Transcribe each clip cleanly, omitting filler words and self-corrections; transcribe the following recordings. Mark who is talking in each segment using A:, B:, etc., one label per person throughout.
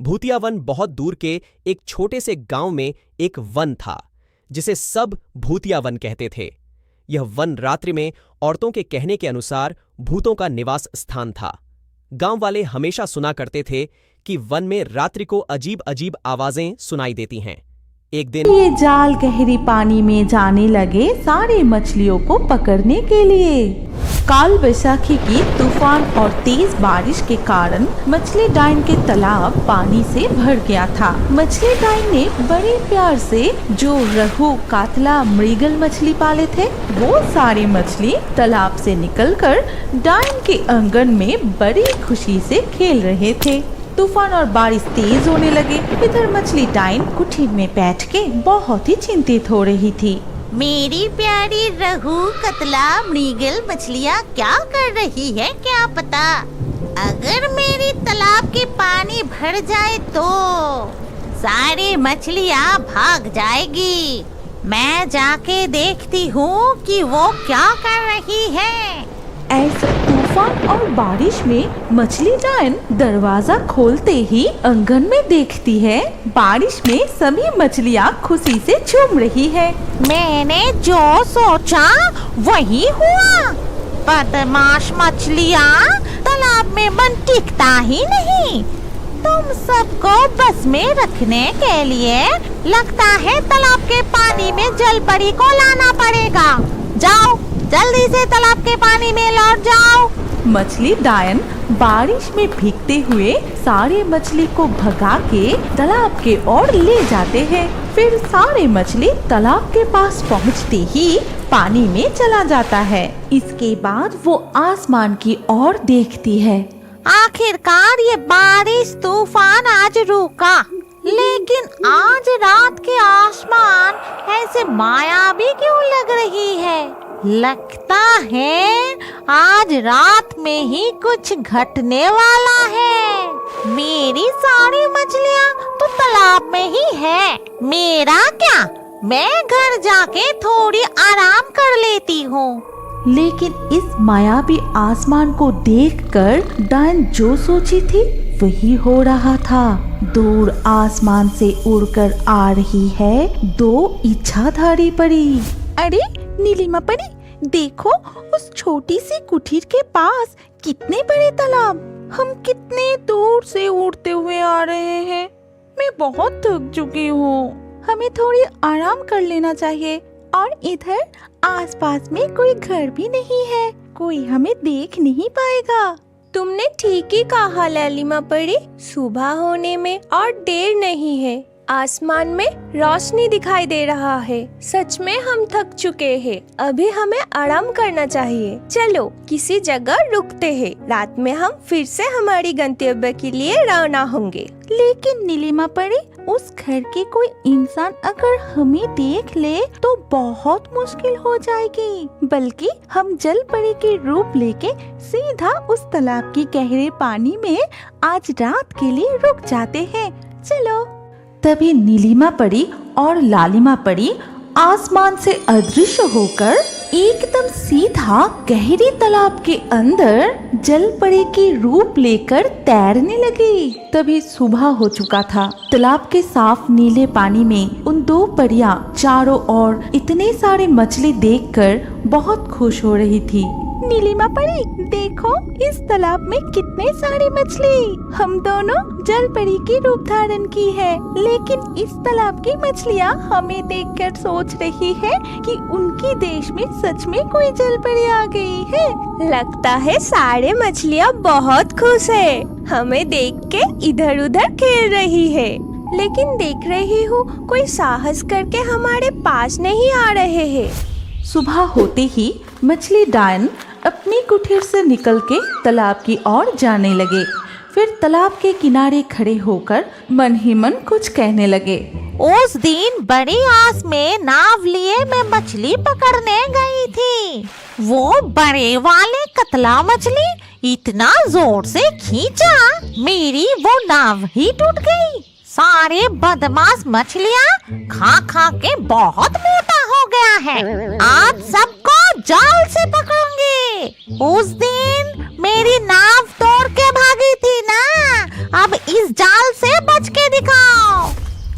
A: भूतिया वन बहुत दूर के एक छोटे से गांव में एक वन था जिसे सब भूतिया वन कहते थे। यह वन रात्रि में औरतों के कहने के अनुसार भूतों का निवास स्थान था। गांव वाले हमेशा सुना करते थे कि वन में रात्रि को अजीब अजीब आवाजें सुनाई देती हैं। एक दिन
B: ये जाल गहरी पानी में जाने लगे सारे मछलियों को पकड़ने के लिए। काल बैसाखी की तूफान और तेज बारिश के कारण मछली डाइन के तालाब पानी से भर गया था। मछली डाइन ने बड़े प्यार से जो रहू, कातला, मृगल मछली पाले थे, वो सारी मछली तालाब से निकलकर डाइन के आंगन में बड़ी खुशी से खेल रहे थे। तूफान और बारिश तेज होने लगे। इधर मछली डाइन कुटीर में बैठ के बहुत ही चिंतित हो रही थी।
C: मेरी प्यारी रहू, कतला, मृगल मछलियाँ क्या कर रही है क्या पता। अगर मेरी तालाब के पानी भर जाए तो सारी मछलियाँ भाग जाएगी। मैं जाके देखती हूँ कि वो क्या कर रही है।
B: ऐसे तूफान और बारिश में मछली डाइन दरवाजा खोलते ही आंगन में देखती है बारिश में सभी मछलियाँ खुशी से झूम रही है।
C: मैंने जो सोचा वही हुआ। बदमाश मछलियाँ, तालाब में मन टिकता ही नहीं। तुम सबको बस में रखने के लिए लगता है तालाब के पानी में जल परी को लाना पड़ेगा। जाओ, जल्दी से तालाब के पानी में लौट जाओ।
B: मछली डायन बारिश में भीगते हुए सारे मछली को भगा के तालाब के ओर ले जाते हैं। फिर सारे मछली तालाब के पास पहुंचते ही पानी में चला जाता है। इसके बाद वो आसमान की ओर देखती है।
C: आखिरकार ये बारिश तूफान आज रुका, लेकिन आज रात के आसमान ऐसे मायावी क्यों लग रही है। लगता है आज रात में ही कुछ घटने वाला है। मेरी सारी मछलियाँ तो तालाब में ही है। मेरा क्या, मैं घर जाके थोड़ी आराम कर लेती हूँ।
B: लेकिन इस मायावी आसमान को देखकर डायन जो सोची थी वही हो रहा था। दूर आसमान से उड़कर आ रही है दो इच्छाधारी परी।
D: अरे नीलिमा परी, देखो उस छोटी सी कुटीर के पास कितने बड़े तालाब। हम कितने दूर से उड़ते हुए आ रहे हैं। मैं बहुत थक चुकी हूँ। हमें थोड़ी आराम कर लेना चाहिए। और इधर आसपास में कोई घर भी नहीं है, कोई हमें देख नहीं पाएगा।
E: तुमने ठीक ही कहा ललिमा परी, सुबह होने में और देर नहीं है। आसमान में रोशनी दिखाई दे रहा है। सच में हम थक चुके हैं। अभी हमें आराम करना चाहिए। चलो किसी जगह रुकते हैं। रात में हम फिर से हमारी गंतव्य के लिए रवाना होंगे।
D: लेकिन नीलिमा परी, उस घर के कोई इंसान अगर हमें देख ले तो बहुत मुश्किल हो जाएगी। बल्कि हम जल परी के रूप लेके सीधा उस तालाब के गहरे पानी में आज रात के लिए रुक जाते हैं। चलो।
B: तभी नीलिमा परी और लालिमा परी आसमान से अदृश्य होकर एकदम सीधा गहरी तालाब के अंदर जल परी के रूप लेकर तैरने लगी। तभी सुबह हो चुका था। तालाब के साफ नीले पानी में उन दो परियां चारों ओर इतने सारे मछली देखकर बहुत खुश हो रही थी।
D: नीलिमा परी, देखो इस तालाब में कितने सारी मछली। हम दोनों जल परी की रूप धारण की है। लेकिन इस तालाब की मछलियाँ हमें देखकर सोच रही है कि उनकी देश में सच में कोई जल परी आ गई है।
E: लगता है सारे मछलियाँ बहुत खुश है। हमें देख के इधर उधर खेल रही है। लेकिन देख रही हूँ कोई साहस करके हमारे पास नहीं आ रहे हैं।
B: सुबह होते ही मछली डायन अपनी कुटीर से निकल के तालाब की ओर जाने लगे। फिर तालाब के किनारे खड़े होकर मन ही मन कुछ कहने लगे।
C: उस दिन बड़ी आस में नाव लिए मैं मछली पकड़ने गई थी। वो बड़े वाले कतला मछली इतना जोर से खींचा, मेरी वो नाव ही टूट गई। सारे बदमाश मछलियाँ खा खा के बहुत मोटा हो गया है। आज सबको जाल से पकड़ूंगी। उस दिन मेरी नाव तोड़ के भागी थी ना, अब इस जाल से बच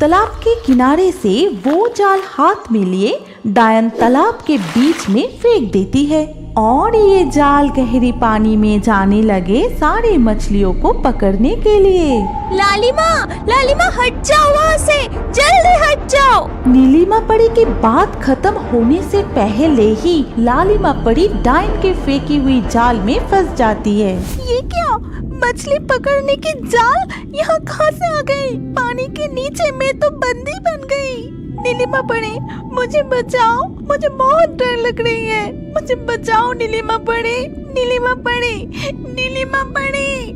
B: तालाब के किनारे से वो जाल हाथ में लिए डायन तालाब के बीच में फेंक देती है और ये जाल गहरी पानी में जाने लगे सारे मछलियों को पकड़ने के लिए।
E: लालिमा हट जाओ वहाँ से, जल्दी हट जाओ।
B: नीलिमा परी की बात खत्म होने से पहले ही लालिमा परी डायन के फेंकी हुई जाल में फंस जाती है।
D: ये क्या, मछली पकड़ने की जाल यहाँ कहाँ से आ गई? पानी के नीचे मैं तो बंदी बन गई। नीलिमा परी, मुझे बचाओ, मुझे बहुत डर लग रही है, मुझे बचाओ नीलिमा परी, नीलिमा परी, नीलिमा परी।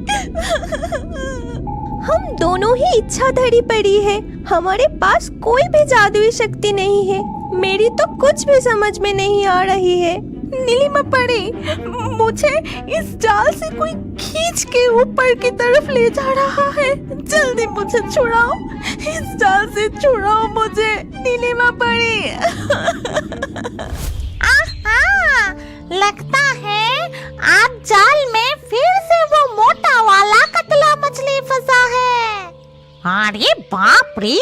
E: हम दोनों ही इच्छाधारी परी है, हमारे पास कोई भी जादुई शक्ति नहीं है। मेरी तो कुछ भी समझ में नहीं आ रही है।
D: नीलिमा परी, मुझे इस जाल से कोई खींच के ऊपर की तरफ ले जा रहा है, जल्दी मुझे छुड़ाओ, इस जाल से छुड़ाओ मुझे नीलिमा परी।
C: आहा, लगता है आज जाल में फिर से वो मोटा वाला कतला मछली फंसा है। अरे बाप रे,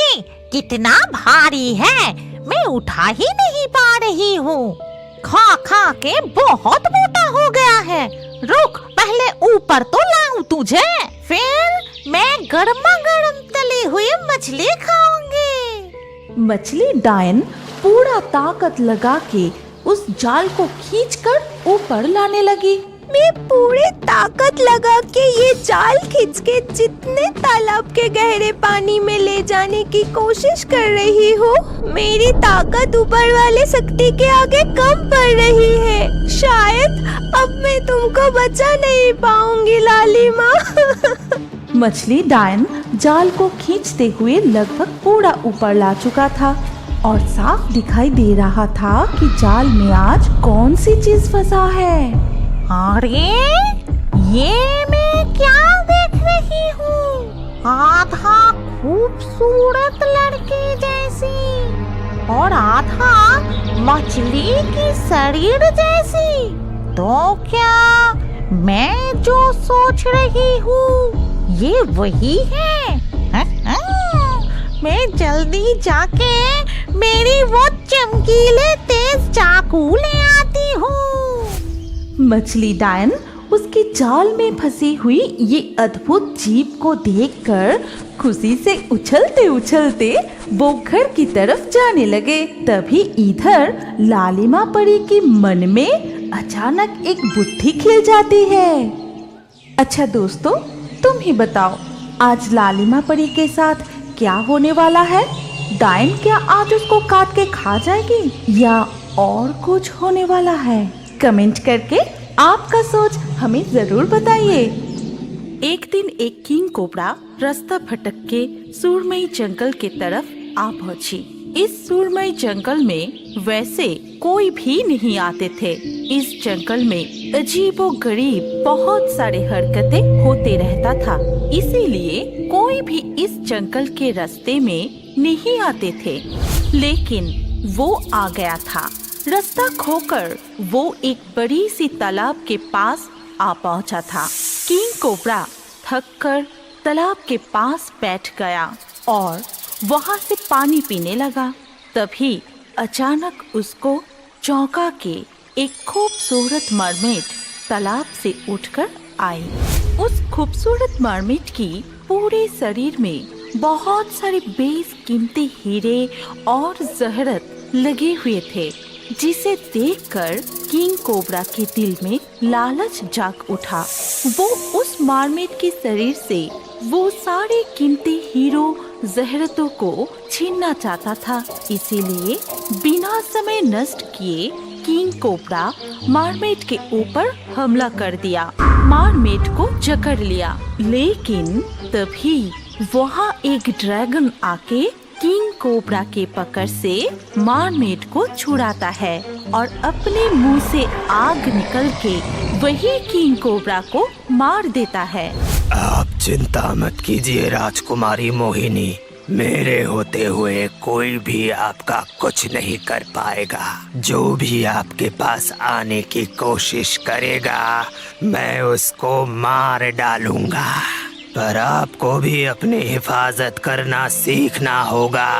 C: कितना भारी है, मैं उठा ही नहीं पा रही हूँ। खा खा के बहुत मोटा हो गया है। रुक, पहले ऊपर तो लाऊं तुझे, फिर मैं गर्मा गर्म तली हुई मछली खाऊंगी।
B: मछली डायन पूरा ताकत लगा के उस जाल को खींचकर ऊपर लाने लगी।
E: मैं पूरी ताकत लगा के ये जाल खींच के जितने तालाब के गहरे पानी में ले जाने की कोशिश कर रही हूँ। मेरी ताकत ऊपर वाले शक्ति के आगे कम पड़ रही है। शायद अब मैं तुमको बचा नहीं पाऊंगी लालिमा।
B: मछली डायन जाल को खींचते हुए लगभग पूरा ऊपर ला चुका था और साफ दिखाई दे रहा था कि जाल में आज कौन सी चीज फंसा है।
C: अरे ये मैं क्या देख रही हूँ? आधा खूबसूरत लड़की जैसी और आधा मछली की शरीर जैसी। तो क्या मैं जो सोच रही हूँ ये वही है? मैं जल्दी जाके मेरी वो चमकीले तेज चाकू ले आती हूँ।
B: मछली डायन उसकी जाल में फंसी हुई ये अद्भुत जीव को देखकर खुशी से उछलते उछलते वो घर की तरफ जाने लगे। तभी इधर लालिमा परी के मन में अचानक एक बुद्धि खिल जाती है। अच्छा दोस्तों, तुम ही बताओ आज लालिमा परी के साथ क्या होने वाला है? डायन क्या आज उसको काट के खा जाएगी या और कुछ होने वाला है? कमेंट करके आपका सोच हमें जरूर बताइए। एक दिन एक किंग कोबरा रास्ता भटक के सुरमई जंगल की तरफ आ पहुंची। इस सुरमई जंगल में वैसे कोई भी नहीं आते थे। इस जंगल में अजीबोगरीब बहुत सारे हरकतें होते रहता था, इसीलिए कोई भी इस जंगल के रास्ते में नहीं आते थे। लेकिन वो आ गया था। रास्ता खोकर वो एक बड़ी सी तालाब के पास आ पहुंचा था। किंग कोबरा थककर तालाब के पास बैठ गया और वहां से पानी पीने लगा। तभी अचानक उसको चौंका के एक खूबसूरत मरमेड तालाब से उठकर आई। उस खूबसूरत मरमेड की पूरे शरीर में बहुत सारे बेशकीमती हीरे और जहरत लगे हुए थे, जिसे देखकर किंग कोबरा के दिल में लालच जाग उठा। वो उस मरमेड के शरीर से वो सारे कीमती हीरो जहरतों को छीनना चाहता था। इसीलिए बिना समय नष्ट किए किंग कोबरा मरमेड के ऊपर हमला कर दिया, मरमेड को जकड़ लिया। लेकिन तभी वहाँ एक ड्रैगन आके किंग कोबरा के पकड़ से मरमेड को छुड़ाता है और अपने मुंह से आग निकल के वही किंग कोबरा को मार देता है।
F: आप चिंता मत कीजिए राजकुमारी मोहिनी, मेरे होते हुए कोई भी आपका कुछ नहीं कर पाएगा। जो भी आपके पास आने की कोशिश करेगा मैं उसको मार डालूंगा। पर आपको भी अपनी हिफाजत करना सीखना होगा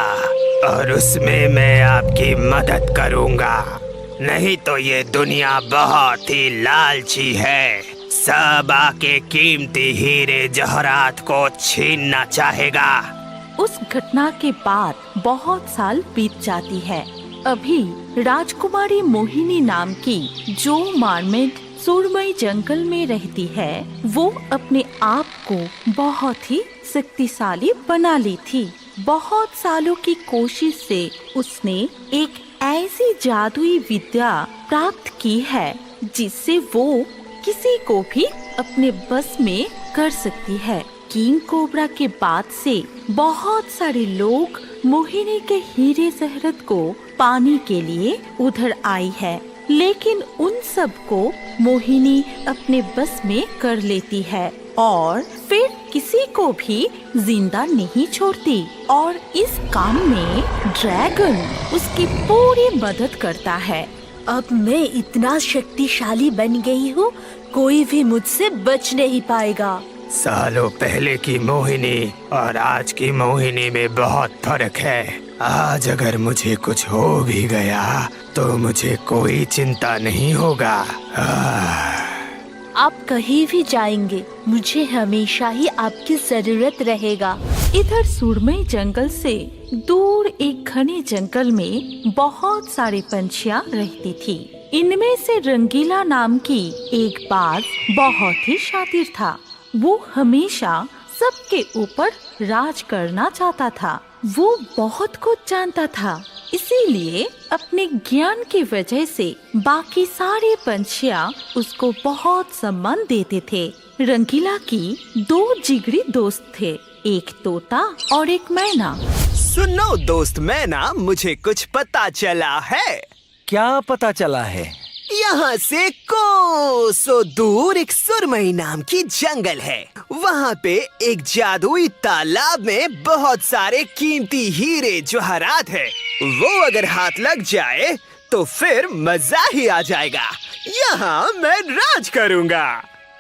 F: और उसमें मैं आपकी मदद करूंगा। नहीं तो ये दुनिया बहुत ही लालची है, सब आके कीमती हीरे जवाहरात को छीनना चाहेगा।
B: उस घटना के बाद बहुत साल बीत जाती है। अभी राजकुमारी मोहिनी नाम की जो मरमेड सुरमई जंगल में रहती है, वो अपने आप को बहुत ही शक्तिशाली बना ली थी। बहुत सालों की कोशिश से उसने एक ऐसी जादुई विद्या प्राप्त की है जिससे वो किसी को भी अपने बस में कर सकती है। किंग कोबरा के बाद से बहुत सारे लोग मोहिनी के हीरे जवाहरात को पाने के लिए उधर आई है, लेकिन उन सब को मोहिनी अपने बस में कर लेती है और फिर किसी को भी जिंदा नहीं छोड़ती। और इस काम में ड्रैगन उसकी पूरी मदद करता है।
E: अब मैं इतना शक्तिशाली बन गई हूँ, कोई भी मुझसे बच नहीं पाएगा।
F: सालों पहले की मोहिनी और आज की मोहिनी में बहुत फर्क है। आज अगर मुझे कुछ हो भी गया तो मुझे कोई चिंता नहीं होगा।
E: आप कहीं भी जाएंगे, मुझे हमेशा ही आपकी जरूरत रहेगा।
B: इधर सुरमई जंगल से दूर एक घने जंगल में बहुत सारे पंछियाँ रहती थी। इनमें से रंगीला नाम की एक बाज बहुत ही शातिर था। वो हमेशा सबके ऊपर राज करना चाहता था। वो बहुत कुछ जानता था, इसीलिए अपने ज्ञान की वजह से बाकी सारे पंछियाँ उसको बहुत सम्मान देते थे। रंगीला की 2 जिगरी दोस्त थे, एक तोता और एक मैना।
A: सुनो दोस्त मैना, मुझे कुछ पता चला है।
G: क्या पता चला है?
A: यहाँ से कोसों दूर एक सुरमई नाम की जंगल है। वहाँ पे एक जादुई तालाब में बहुत सारे कीमती हीरे जवाहरात है। वो अगर हाथ लग जाए तो फिर मजा ही आ जाएगा। यहाँ मैं राज करूँगा।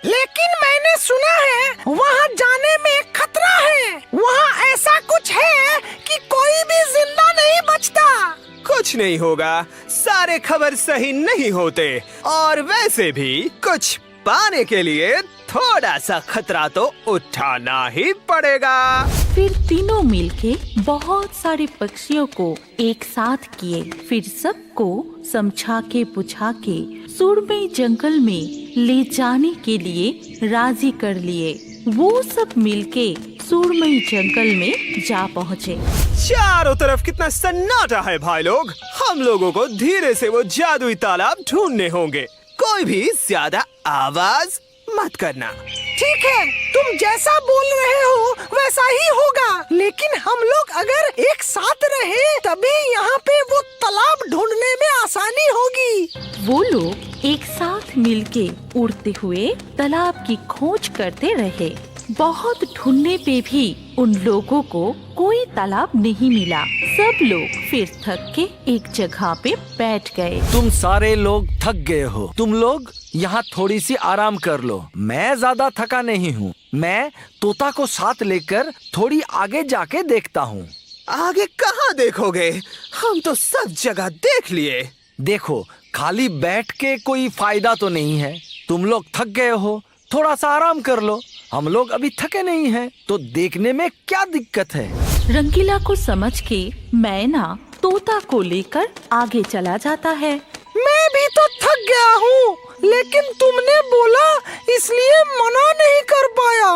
H: लेकिन मैंने सुना है वहाँ जाने में खतरा है। वहाँ ऐसा कुछ है कि कोई भी जिंदा नहीं बचता।
A: कुछ नहीं होगा, सारे खबर सही नहीं होते और वैसे भी कुछ पाने के लिए थोड़ा सा खतरा तो उठाना ही पड़ेगा।
B: फिर तीनों मिलके बहुत सारे पक्षियों को एक साथ किए, फिर सबको समझा के बुझा के सुरमई जंगल में ले जाने के लिए राजी कर लिए। वो सब मिलके सुरमई जंगल में जा पहुँचे।
A: चारों तरफ कितना सन्नाटा है भाई लोग। हम लोगों को धीरे से वो जादुई तालाब ढूंढने होंगे। कोई भी ज्यादा आवाज मत करना।
H: ठीक है, तुम जैसा बोल रहे हो वैसा ही होगा। लेकिन हम लोग अगर एक साथ रहे तभी यहाँ पे वो तालाब ढूंढने में आसानी होगी।
B: वो लोग एक साथ मिलके उड़ते हुए तालाब की खोज करते रहे। बहुत ढूंढने पे भी उन लोगों को कोई तालाब नहीं मिला। सब लोग फिर थक के एक जगह पे बैठ गए।
G: तुम सारे लोग थक गए हो, तुम लोग यहाँ थोड़ी सी आराम कर लो। मैं ज्यादा थका नहीं हूँ। मैं तोता को साथ लेकर थोड़ी आगे जाके देखता हूँ।
A: आगे कहाँ देखोगे? हम तो सब जगह देख लिए।
G: देखो, खाली बैठ के कोई फायदा तो नहीं है। तुम लोग थक गए हो, थोड़ा सा आराम कर लो। हम लोग अभी थके नहीं हैं, तो देखने में क्या दिक्कत है?
B: रंगीला को समझ के मैना तोता को लेकर आगे चला जाता है।
H: मैं भी तो थक गया हूँ, लेकिन तुमने बोला इसलिए मना नहीं कर पाया।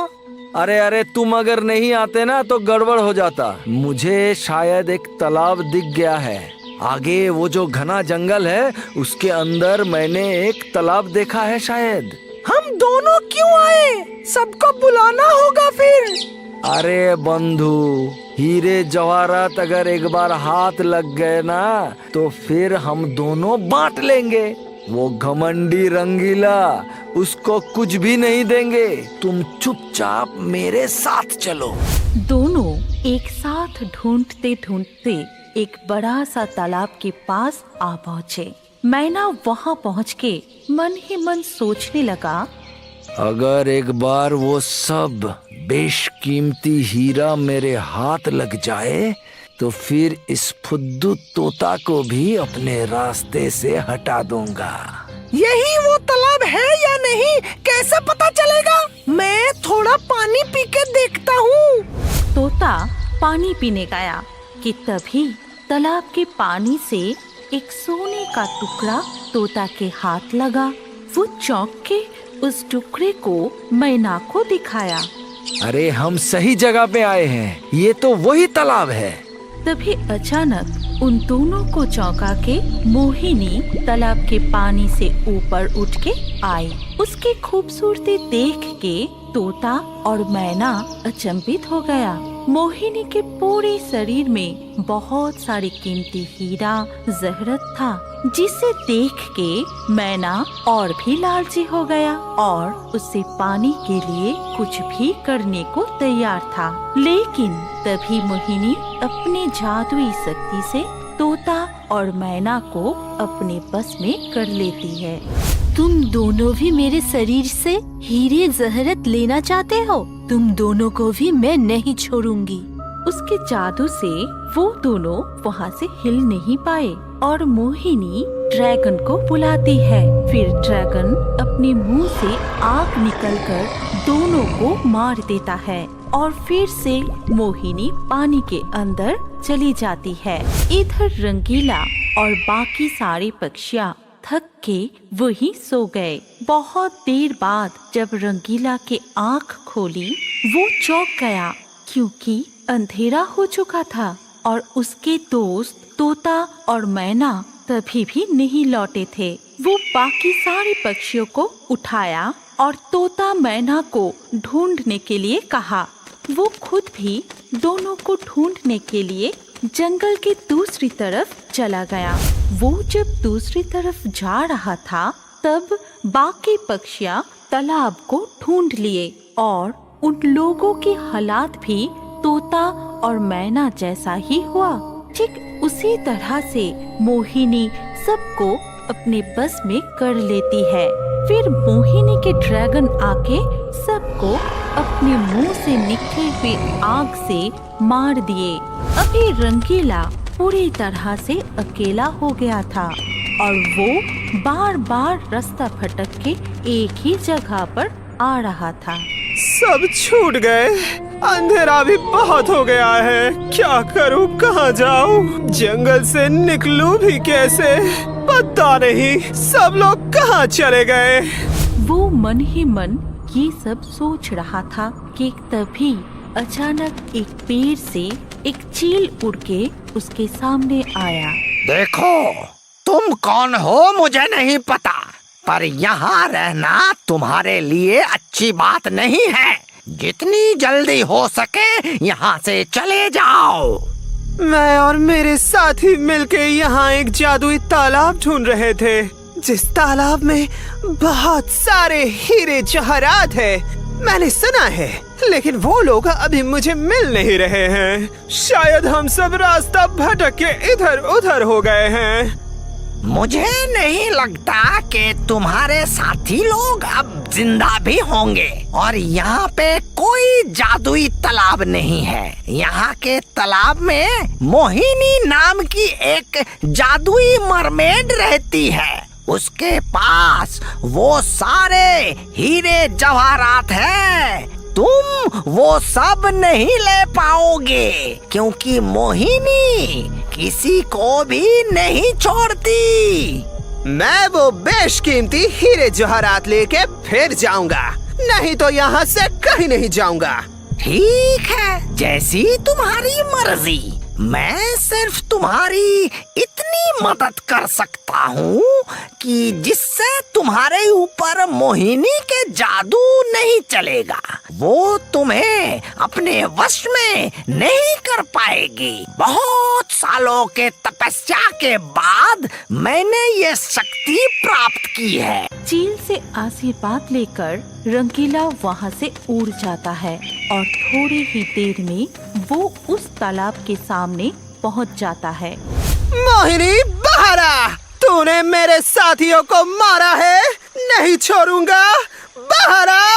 G: अरे अरे, तुम अगर नहीं आते ना तो गड़बड़ हो जाता। मुझे शायद एक तालाब दिख गया है। आगे वो जो घना जंगल है उसके अंदर मैंने एक तालाब देखा है शायद।
H: हम दोनों क्यों आए? सबको बुलाना होगा फिर।
G: अरे बंधु, हीरे जवाहरात अगर एक बार हाथ लग गए ना तो फिर हम दोनों बांट लेंगे। वो घमंडी रंगीला, उसको कुछ भी नहीं देंगे। तुम चुपचाप मेरे साथ चलो।
B: दोनों एक साथ ढूंढते ढूंढते एक बड़ा सा तालाब के पास आ पहुँचे। मैना वहाँ पहुँच के मन ही मन सोचने लगा,
G: अगर एक बार वो सब बेशकीमती हीरा मेरे हाथ लग जाए तो फिर इस फुद्दू तोता को भी अपने रास्ते से हटा दूंगा।
H: यही वो तालाब है या नहीं, कैसे पता चलेगा? मैं थोड़ा पानी पी के देखता हूँ।
B: तोता पानी पीने गया कि तभी तालाब के पानी से एक सोने का टुकड़ा तोता के हाथ लगा। वो चौंक के उस टुकड़े को मैना को दिखाया।
G: अरे हम सही जगह पे आए हैं, ये तो वही तालाब है।
B: तभी अचानक उन दोनों को चौंका के मोहिनी तालाब के पानी से ऊपर उठ के आई। उसकी खूबसूरती देख के तोता और मैना अचंभित हो गया। मोहिनी के पूरे शरीर में बहुत सारी कीमती हीरा जहरत था, जिसे देख के मैना और भी लालची हो गया और उससे पानी के लिए कुछ भी करने को तैयार था। लेकिन तभी मोहिनी अपनी जादुई शक्ति से तोता और मैना को अपने बस में कर लेती है।
E: तुम दोनों भी मेरे शरीर से हीरे जहरत लेना चाहते हो? तुम दोनों को भी मैं नहीं छोड़ूंगी।
B: उसके जादू से वो दोनों वहाँ से हिल नहीं पाए और मोहिनी ड्रैगन को बुलाती है। फिर ड्रैगन अपने मुंह से आग निकलकर दोनों को मार देता है और फिर से मोहिनी पानी के अंदर चली जाती है। इधर रंगीला और बाकी सारे पक्षियाँ थक के वहीं सो गए। बहुत देर बाद जब रंगीला के आँख खोली, वो चौंक गया क्योंकि अंधेरा हो चुका था और उसके दोस्त तोता और मैना तभी भी नहीं लौटे थे। वो बाकी सारे पक्षियों को उठाया और तोता मैना को ढूंढने के लिए कहा। वो खुद भी दोनों को ढूंढने के लिए जंगल के दूसरी तरफ चला गया। वो जब दूसरी तरफ जा रहा था तब बाकी पक्षियाँ तालाब को ढूंढ लिए और उन लोगों के हालात भी तोता और मैना जैसा ही हुआ। ठीक उसी तरह से मोहिनी सबको अपने बस में कर लेती है। फिर मोहिनी के ड्रैगन आके सबको अपने मुंह से निकले हुए आग से मार दिए। अभी रंगीला पूरी तरह से अकेला हो गया था और वो बार बार रास्ता भटक के एक ही जगह पर आ रहा था।
F: सब छूट गए, अंधेरा भी बहुत हो गया है। क्या करूं, कहाँ जाऊं? जंगल से निकलूं भी कैसे, पता नहीं। सब लोग कहाँ चले गए?
B: वो मन ही मन ये सब सोच रहा था कि तभी अचानक एक पेड़ से एक चील उड़ के उसके सामने आया।
F: देखो, तुम कौन हो मुझे नहीं पता, पर यहाँ रहना तुम्हारे लिए अच्छी बात नहीं है। जितनी जल्दी हो सके यहाँ से चले जाओ। मैं और मेरे साथी मिलके यहाँ एक जादुई तालाब ढूंढ रहे थे, जिस तालाब में बहुत सारे हीरे जवाहरात है। मैंने सुना है, लेकिन वो लोग अभी मुझे मिल नहीं रहे हैं। शायद हम सब रास्ता भटक के इधर उधर हो गए हैं। मुझे नहीं लगता कि तुम्हारे साथी लोग अब जिंदा भी होंगे। और यहाँ पे कोई जादुई तालाब नहीं है। यहाँ के तालाब में मोहिनी नाम की एक जादुई मरमेड रहती है। उसके पास वो सारे हीरे जवाहरात हैं। तुम वो सब नहीं ले पाओगे क्योंकि मोहिनी किसी को भी नहीं छोड़ती। मैं वो बेशकीमती हीरे जवाहरात लेके फिर जाऊंगा, नहीं तो यहाँ से कहीं नहीं जाऊंगा। ठीक है, जैसी तुम्हारी मर्जी। मैं सिर्फ तुम्हारी इतनी मदद कर सकता हूँ कि जिससे तुम्हारे ऊपर मोहिनी के जादू नहीं चलेगा। वो तुम्हें अपने वश में नहीं कर पाएगी। बहुत सालों के तपस्या के बाद मैंने ये शक्ति प्राप्त की है।
B: चील से आशीर्वाद लेकर रंगीला वहाँ से उड़ जाता है और थोड़ी ही देर में वो उस तालाब के सामने पहुँच जाता है।
F: मोहिनी, बाहर आ! तूने मेरे साथियों को मारा है, नहीं छोड़ूंगा। बाहर आ!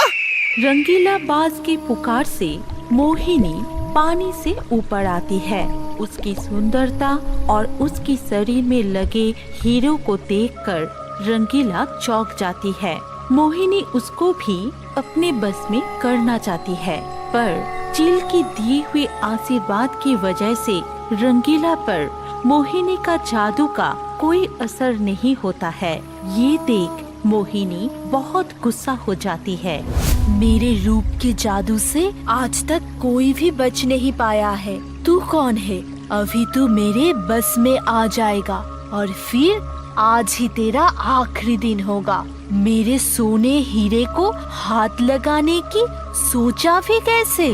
B: रंगीला बाज की पुकार से मोहिनी पानी से ऊपर आती है। उसकी सुंदरता और उसकी शरीर में लगे हीरो को देखकर रंगीला चौंक जाती है। मोहिनी उसको भी अपने बस में करना चाहती है, पर चील की दिए हुए आशीर्वाद की वजह से रंगीला पर मोहिनी का जादू का कोई असर नहीं होता है। ये देख मोहिनी बहुत गुस्सा हो जाती है।
E: मेरे रूप के जादू से आज तक कोई भी बच नहीं पाया है। तू कौन है? अभी तू मेरे बस में आ जाएगा और फिर आज ही तेरा आखिरी दिन होगा। मेरे सोने हीरे को हाथ लगाने की सोचा भी कैसे?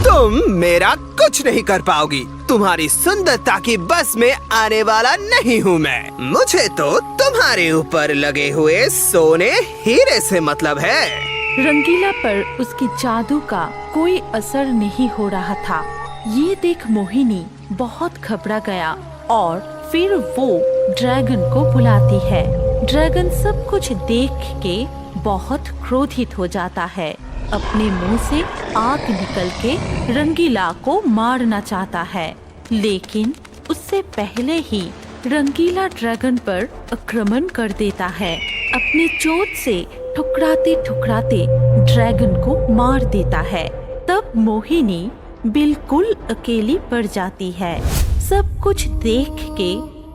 F: तुम मेरा कुछ नहीं कर पाओगी। तुम्हारी सुंदरता की बस में आने वाला नहीं हूँ मैं। मुझे तो तुम्हारे ऊपर लगे हुए सोने हीरे से मतलब है।
B: रंगीला पर उसके जादू का कोई असर नहीं हो रहा था। ये देख मोहिनी बहुत घबरा गया और फिर वो ड्रैगन को बुलाती है। ड्रैगन सब कुछ देख के बहुत क्रोधित हो जाता है। अपने मुंह से आग निकल के रंगीला को मारना चाहता है, लेकिन उससे पहले ही रंगीला ड्रैगन पर आक्रमण कर देता है। अपने चोट से ठुकराते ठुकराते ड्रैगन को मार देता है। तब मोहिनी बिल्कुल अकेली पड़ जाती है। सब कुछ देख के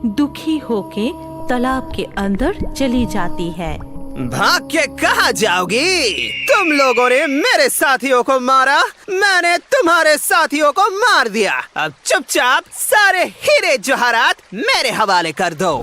B: दुखी होके तालाब के अंदर चली जाती है।
F: भाग के कहाँ जाओगी? तुम लोगों ने मेरे साथियों को मारा, मैंने तुम्हारे साथियों को मार दिया। अब चुपचाप सारे हीरे जवाहरात मेरे हवाले कर दो।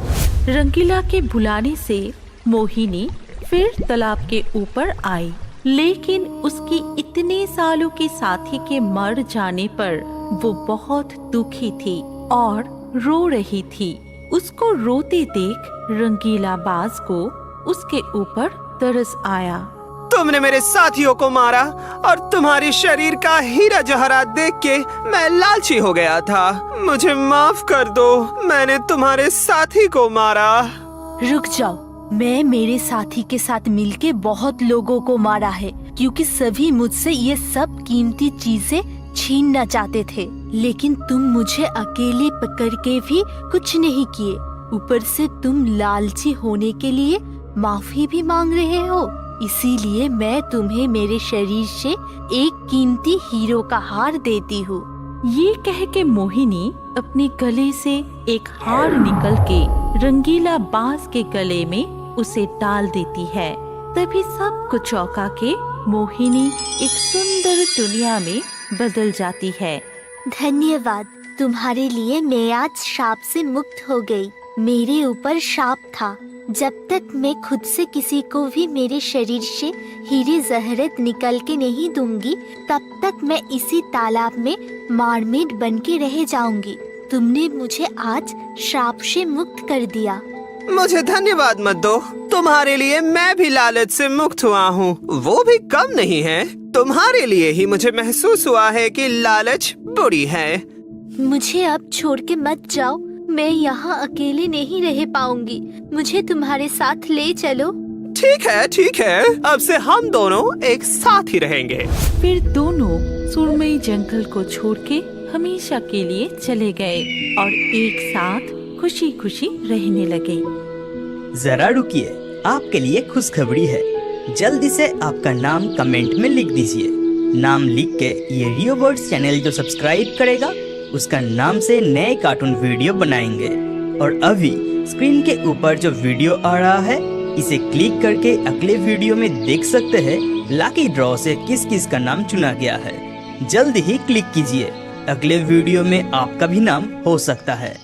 B: रंगीला के बुलाने से मोहिनी फिर तालाब के ऊपर आई, लेकिन उसकी इतने सालों के साथी के मर जाने पर वो बहुत दुखी थी और रो रही थी। उसको रोते देख रंगीला बाज को उसके ऊपर तरस आया।
F: तुमने मेरे साथियों को मारा और तुम्हारी शरीर का हीरा जवाहरात देख के मैं लालची हो गया था। मुझे माफ कर दो, मैंने तुम्हारे साथी को मारा।
E: रुक जाओ, मैं मेरे साथी के साथ मिलके बहुत लोगों को मारा है, क्योंकि सभी मुझसे ये सब कीमती चीजें छीनना चाहते थे, लेकिन तुम मुझे अकेले पकड़ के भी कुछ नहीं किए। ऊपर से तुम लालची होने के लिए माफी भी मांग रहे हो, इसीलिए मैं तुम्हें मेरे शरीर से एक कीमती हीरो का हार देती हूँ।
B: ये कह के मोहिनी अपने गले से एक हार निकल के रंगीला बाज के गले में उसे डाल देती है। तभी सबको चौंका के मोहिनी एक सुंदर दुनिया में बदल जाती है।
I: धन्यवाद, तुम्हारे लिए मैं आज श्राप से मुक्त हो गई। मेरे ऊपर श्राप था, जब तक मैं खुद से किसी को भी मेरे शरीर से हीरे जहरत निकल के नहीं दूंगी, तब तक मैं इसी तालाब में मारमेड बन के रह जाऊंगी। तुमने मुझे आज श्राप से मुक्त कर दिया।
F: मुझे धन्यवाद मत दो, तुम्हारे लिए मैं भी लालच से मुक्त हुआ हूँ, वो भी कम नहीं है। तुम्हारे लिए ही मुझे महसूस हुआ है कि लालच बुरी है।
I: मुझे अब छोड़ के मत जाओ, मैं यहाँ अकेले नहीं रह पाऊंगी, मुझे तुम्हारे साथ ले चलो।
F: ठीक है, अब से हम दोनों एक साथ ही रहेंगे।
B: फिर दोनों सुरमई जंगल को छोड़ के हमेशा के लिए चले गए और एक साथ खुशी खुशी रहने लगे।
J: जरा रुकिए, आपके लिए खुशखबरी है। जल्दी से आपका नाम कमेंट में लिख दीजिए। नाम लिख के ये रियो वर्ड्स चैनल जो सब्सक्राइब करेगा उसका नाम से नए कार्टून वीडियो बनाएंगे। और अभी स्क्रीन के ऊपर जो वीडियो आ रहा है इसे क्लिक करके अगले वीडियो में देख सकते हैं लकी ड्रॉ से किस किस का नाम चुना गया है। जल्द ही क्लिक कीजिए, अगले वीडियो में आपका भी नाम हो सकता है।